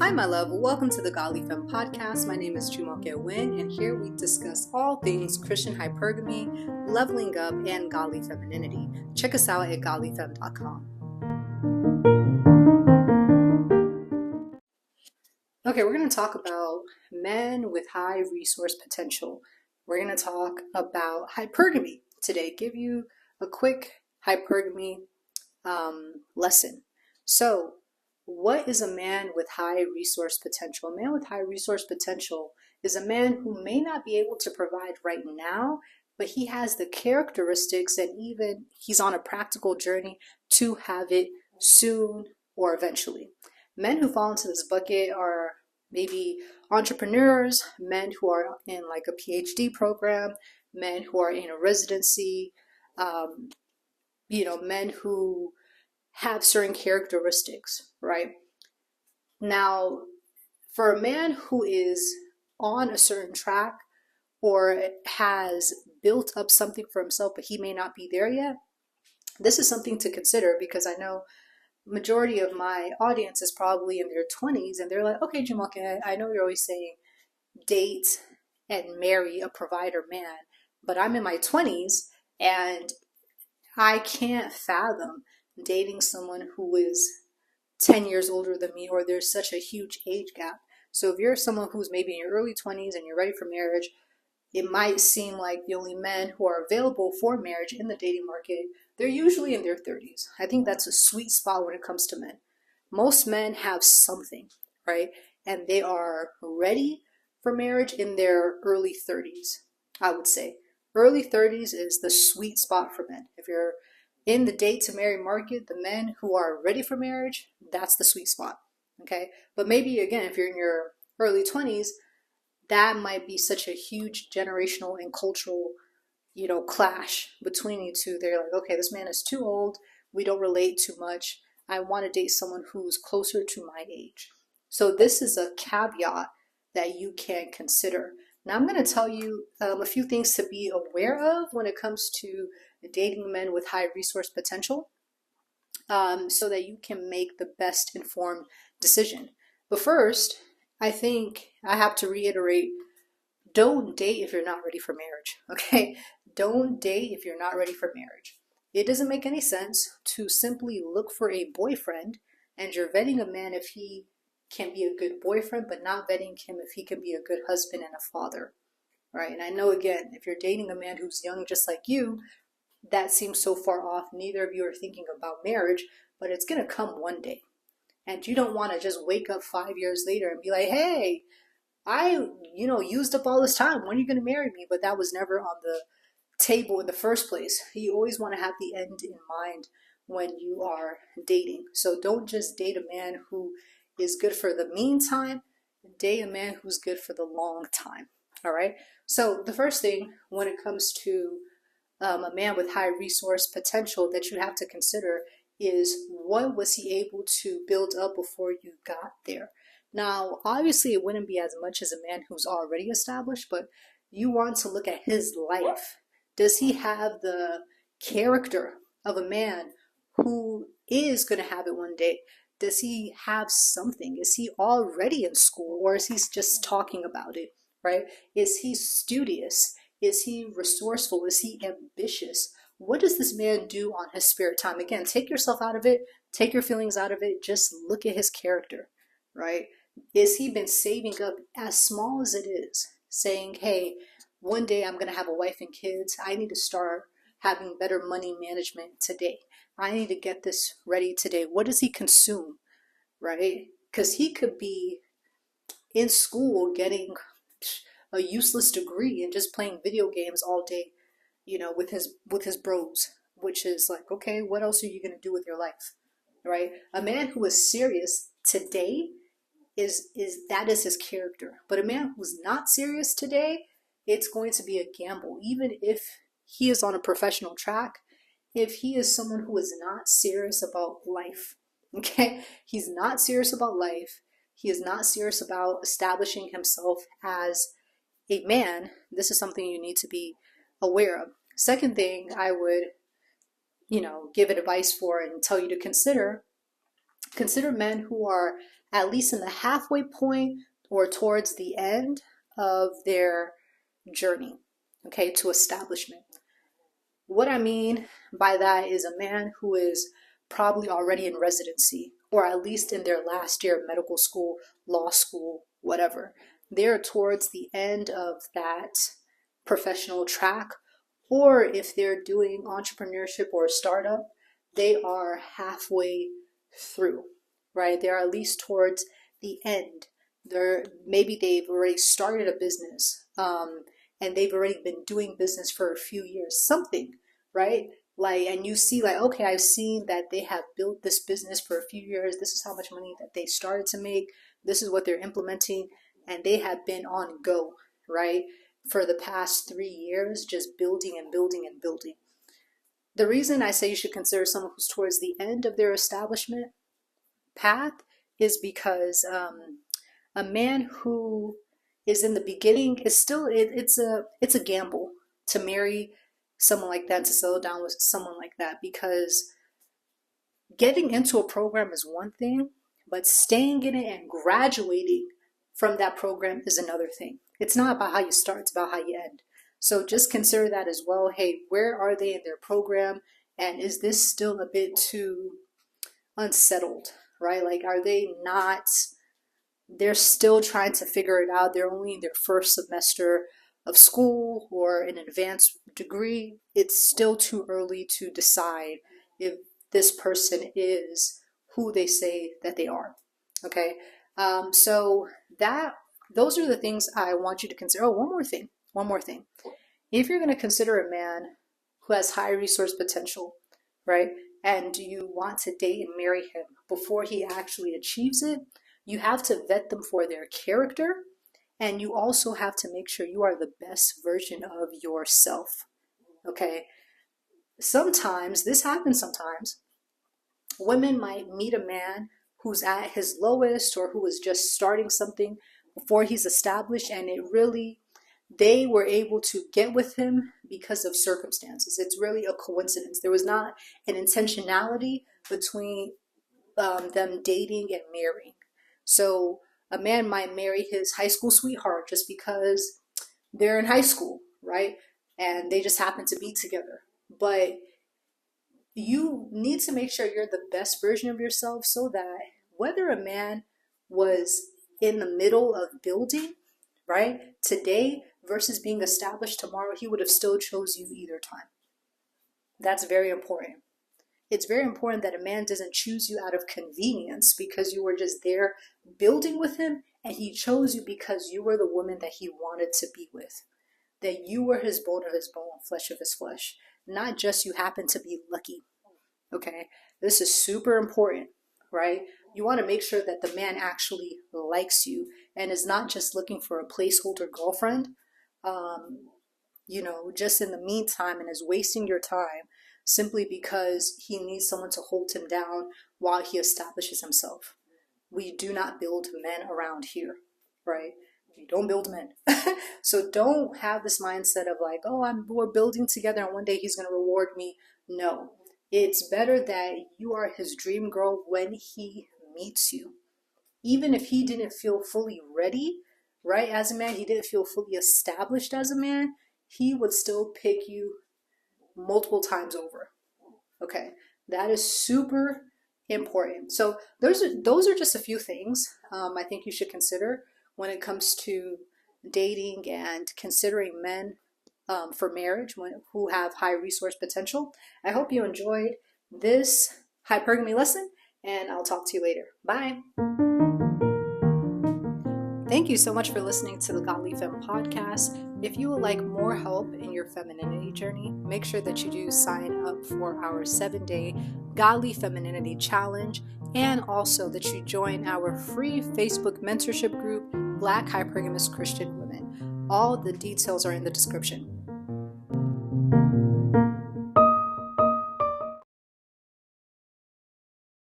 Hi, my love. Welcome to the Godly Femme podcast. My name is Jumoke Win, and here we discuss all things Christian hypergamy, leveling up, and godly femininity. Check us out at godlyfemme.com. Okay, we're going to talk about men with high resource potential. We're going to talk about hypergamy today. Give you a quick hypergamy lesson. So, what is a man with high resource potential? A man with high resource potential is a man who may not be able to provide right now, but he has the characteristics and even he's on a practical journey to have it soon or eventually. Men who fall into this bucket are maybe entrepreneurs, men who are in like a PhD program, men who are in a residency, men who have certain characteristics, right? Now, for a man who is on a certain track or has built up something for himself, but he may not be there yet, this is something to consider because I know majority of my audience is probably in their 20s and they're like, okay, Jamalka, I know you're always saying date and marry a provider man, but I'm in my 20s and I can't fathom dating someone who is 10 years older than me, or there's such a huge age gap. So if you're someone who's maybe in your early 20s and you're ready for marriage, it might seem like the only men who are available for marriage in the dating market, they're usually in their 30s. I think that's a sweet spot when it comes to men. Most men have something, right? And they are ready for marriage in their early 30s, I would say. Early 30s is the sweet spot for men. If you're in the date to marry market, the men who are ready for marriage, that's the sweet spot, okay? But maybe, again, if you're in your early 20s, that might be such a huge generational and cultural, clash between you two. They're like, okay, this man is too old. We don't relate too much. I want to date someone who's closer to my age. So this is a caveat that you can consider. Now I'm going to tell you a few things to be aware of when it comes to dating men with high resource potential so that you can make the best informed decision. But first, I think I have to reiterate, don't date if you're not ready for marriage, okay? Don't date if you're not ready for marriage. It doesn't make any sense to simply look for a boyfriend and you're vetting a man if he can be a good boyfriend, but not vetting him if he can be a good husband and a father, right? And I know, again, if you're dating a man who's young just like you, that seems so far off. Neither of you are thinking about marriage, but it's going to come one day. And you don't want to just wake up 5 years later and be like, hey, I, used up all this time. When are you going to marry me? But that was never on the table in the first place. You always want to have the end in mind when you are dating. So don't just date a man who is good for the meantime. Date a man who's good for the long time. All right. So the first thing when it comes to a man with high resource potential that you have to consider is what was he able to build up before you got there. Now, obviously, it wouldn't be as much as a man who's already established, but you want to look at his life. Does he have the character of a man who is going to have it one day? Does he have something? Is he already in school, or is he just talking about it, right? Is he studious? Is he resourceful? Is he ambitious? What does this man do on his spare time? Again, take yourself out of it. Take your feelings out of it. Just look at his character, right? Is he been saving up as small as it is, saying, hey, one day I'm going to have a wife and kids. I need to start having better money management today. I need to get this ready today. What does he consume, right? Because he could be in school getting a useless degree and just playing video games all day, with his bros, which is like, okay, what else are you going to do with your life, right? A man who is serious today is his character. But a man who's not serious today, it's going to be a gamble. Even if he is on a professional track, if he is someone who is not serious about life, okay? He's not serious about life. He is not serious about establishing himself as a man. This is something you need to be aware of. Second thing I would, give advice for and tell you to consider Consider men who are at least in the halfway point or towards the end of their journey, okay, to establishment. What I mean by that is a man who is probably already in residency, or at least in their last year of medical school, law school, whatever. They're towards the end of that professional track, or if they're doing entrepreneurship or startup, they are halfway through, right? They're at least towards the end. Maybe they've already started a business, and they've already been doing business for a few years, something, right? Like, and you see like, okay, I've seen that they have built this business for a few years. This is how much money that they started to make. This is what they're implementing, and they have been on go, right? For the past 3 years, just building and building and building. The reason I say you should consider someone who's towards the end of their establishment path is because a man who is in the beginning is still, it's a gamble to marry someone like that, to settle down with someone like that, because getting into a program is one thing, but staying in it and graduating from that program is another thing. It's not about how you start, it's about how you end. So just consider that as well. Hey, where are they in their program? And is this still a bit too unsettled, right? Like, are they not, they're still trying to figure it out. They're only in their first semester of school or an advanced degree. It's still too early to decide if this person is who they say that they are. Okay. So those are the things I want you to consider. Oh, one more thing. If you're going to consider a man who has high resource potential, right, and you want to date and marry him before he actually achieves it, you have to vet them for their character, and you also have to make sure you are the best version of yourself. Okay. Sometimes, this happens sometimes, women might meet a man who's at his lowest or who is just starting something before he's established, and they were able to get with him because of circumstances. It's really a coincidence. There was not an intentionality between them dating and marrying. So a man might marry his high school sweetheart just because they're in high school, right? And they just happen to be together. But you need to make sure you're the best version of yourself, so that whether a man was in the middle of building, right, today versus being established tomorrow, he would have still chose you either time. That's very important. It's very important that a man doesn't choose you out of convenience because you were just there building with him, and he chose you because you were the woman that he wanted to be with. That you were his bone of his bone, flesh of his flesh. Not just you happen to be lucky. Okay? This is super important, right? You want to make sure that the man actually likes you and is not just looking for a placeholder girlfriend, just in the meantime, and is wasting your time simply because he needs someone to hold him down while he establishes himself. We do not build men around here, right? We don't build men. So don't have this mindset of like, oh, we're building together and one day he's going to reward me. No, it's better that you are his dream girl when he meets you. Even if he didn't feel fully ready, right, as a man, he didn't feel fully established as a man, he would still pick you multiple times over. Okay, that is super important. So those are just a few things I think you should consider when it comes to dating and considering men for marriage who have high resource potential. I hope you enjoyed this hypergamy lesson, and I'll talk to you later. Bye. Thank you so much for listening to the Godly Femme podcast. If you would like more help in your femininity journey, make sure that you do sign up for our 7-day Godly Femininity Challenge, and also that you join our free Facebook mentorship group, Black Hypergamous Christian Women. All the details are in the description.